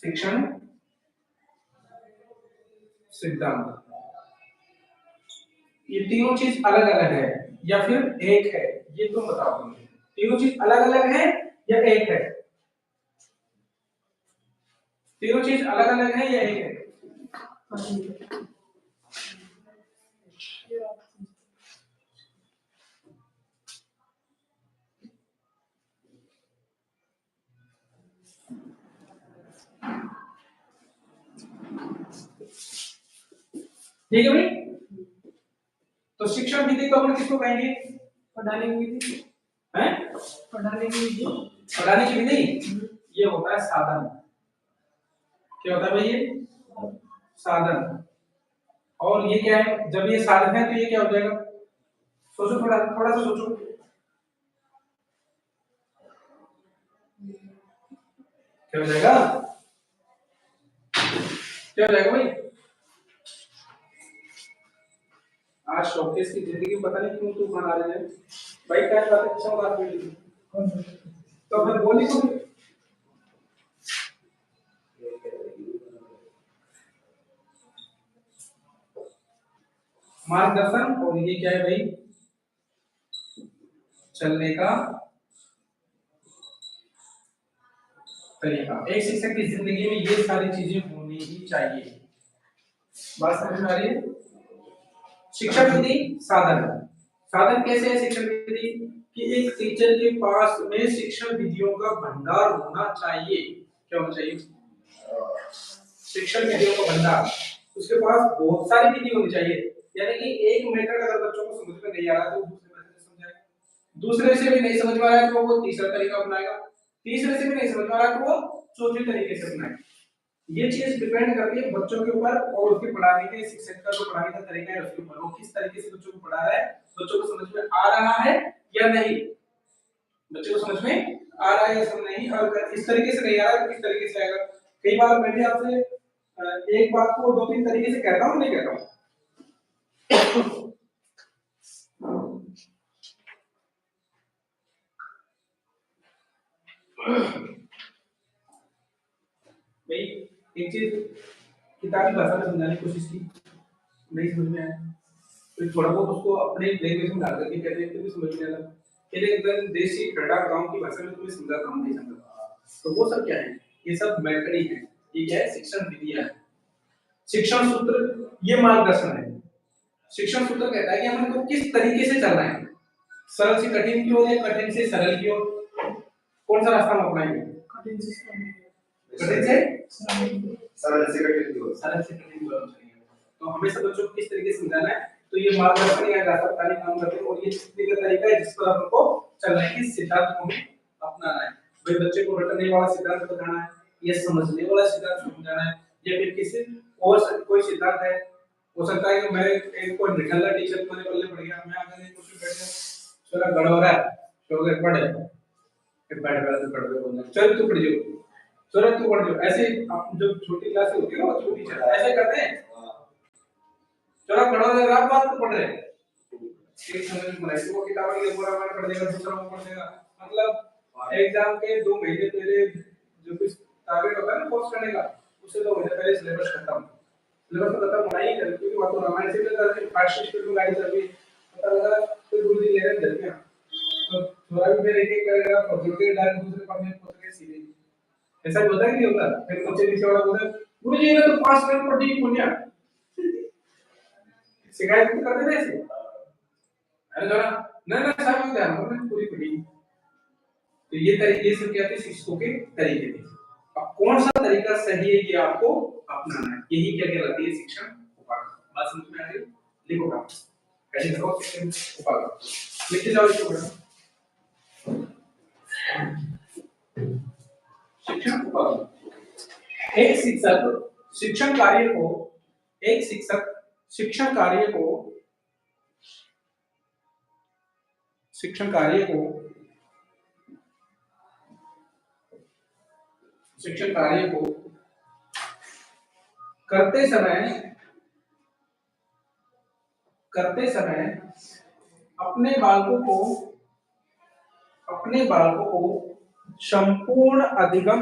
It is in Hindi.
शिक्षण सिद्धांत। ये तीनों चीज अलग अलग है या फिर एक है, ये तुम बताओ। तीनों चीज अलग अलग है या एक है? तीनों चीज अलग अलग है या एक है? ठीक है भाई। तो शिक्षण विधि को अपन किसको कहेंगे? पढ़ाने की विधि है, पढ़ाने की विधि। पढ़ाने की विधि ये होता है साधन। क्या होता है भाई? ये साधन। और ये क्या है? जब ये साधन है तो ये क्या हो जाएगा? सोचो, थोड़ा थोड़ा सा सोचो। क्या हो जाएगा? क्या हो जाएगा भाई? आज शौकेश की जिंदगी पता नहीं क्यों तूफान आ रहे हैं भाई। क्या बात है? अच्छा बात है तो फिर बोली तो मार्गदर्शन। और ये क्या है भाई? चलने का तरीका। एक शिक्षक की जिंदगी में ये सारी चीजें होनी ही चाहिए। बात समझ में आ रही है? शिक्षण विधि साधन। साधन कैसे है शिक्षण विधि? कि एक टीचर के पास में शिक्षण विधियों का भंडार होना चाहिए। क्या होना चाहिए? शिक्षण विधियों का भंडार। उसके पास बहुत सारी विधि होनी चाहिए। यानी कि एक मेथड अगर बच्चों को समझ में नहीं आ रहा तो दूसरे मेथड से समझाएगा, दूसरे से भी नहीं समझ में आ रहा है तो वो तीसरा तरीका अपनाएगा, तीसरे से भी नहीं समझ में आ रहा है तो वो चौथे तरीके से अपनाएगा। ये चीज डिपेंड करती है बच्चों के ऊपर और उसके पढ़ाने के शिक्षक का जो पढ़ाने का तरीका है उसके ऊपर। वो किस तरीके से बच्चों को पढ़ा रहा है, बच्चों को समझ में आ रहा है या नहीं, बच्चों को समझ में आ रहा है या समझ नहीं, और इस तरीके से नहीं आ रहा है तो किस तरीके से आएगा। कई बार मैं भी आपसे एक बात को दो तीन तरीके से कहता हूं, नहीं कहता हूं? भाई एक चीज किताबी भाषा में समझाने की कोशिश की, नहीं समझ में आया तो थोड़ा बहुत उसको अपने लैंग्वेज में डाल करके कहते हैं तो भी समझ में आएगा। एकदम देसी खड़ा गांव की भाषा में तुम्हें समझाता हूं, नहीं समझा तो वो सब क्या है? ये सब मेथड ही है। ये क्या है? शिक्षण विधियां है। शिक्षण सूत्र ये मार्गदर्शन है। शिक्षण सूत्र कहता है कि हमें को किस तरीके से चलना है, सरल से कठिन की ओर या कठिन से सरल की ओर, कौन सा रास्ता हम अपनाएंगे? कठिन से सरल से कठिन की ओर, सरल से कठिन की ओर चलेंगे। तो हमेशा बच्चों को किस तरीके से समझाना है, तो ये मार्गदर्शन या रास्ता बताने काम करते हैं। और ये सीखने का तरीका है जिस पर हमको चलना है, किस सिद्धांत को हमें अपनाना है। भाई बच्चे को रटने वाला सिद्धांत बताना है या समझने वाला सिद्धांत समझाना है या फिर किसी और कोई सिद्धांत है। हो सकता है कि मैं एक कोई निठल्ला टीचर मैंने पल्ले पड़ गया, मैं आगे नहीं कुछ बैठ गया, चला गड़ हो रहा है तो एक पढ़े फिर बैठ बैठ पढ़ रहे हो, चल तू पढ़ जाओ, चलो तू पढ़ जाओ। ऐसे आप जो छोटी क्लास से होती है ना, छोटी टीचर ऐसे करते हैं, चलो पढ़ो दे रात बात तो पढ़ रहे हैं, एक समझ में बनाई तो वो किताब के पूरा बार पढ़ देगा, दूसरा वो पढ़ देगा। मतलब एग्जाम के 2 महीने पहले जो कुछ टारगेट होता है ना कोर्स करने का, उससे 2 महीने पहले सिलेबस खत्म। सिलेबस तो खत्म होना ही है क्योंकि वो तो रामायण से भी करके फास्ट स्पीड में गाड़ी चल रही है। पता लगा कोई गुरुजी ले रहे घर में, तो थोड़ा भी फिर एक-एक करेगा प्रोजेक्ट के डायरेक्ट दूसरे पढ़ने पहुंच गए सीधे। ऐसा भी होता है कि नहीं होता? फिर बच्चे पीछे वाला बोलता है गुरुजी ये तो 5 मिनट पढ़ दी पुण्य। शिकायत तो करते थे ऐसे। अरे जरा ना ना साहब ध्यान हमने पूरी पढ़ी। तो ये तरीके से क्या थे शिक्षकों के तरीके थे। अब कौन सा तरीका सही है ये आपको अपनाना है, यही क्या कहलाती है शिक्षण उपागम। बात समझ में आ रही है? लिखो आप कैसे लिखो शिक्षण उपागम, लिख जाओ इसको बेटा। शिक्षण उपागम। एक शिक्षक शिक्षण कार्य को एक शिक्षक शिक्षण कार्य को शिक्षण कार्य को शिक्षण कार्य को करते समय अपने बालकों को संपूर्ण अधिगम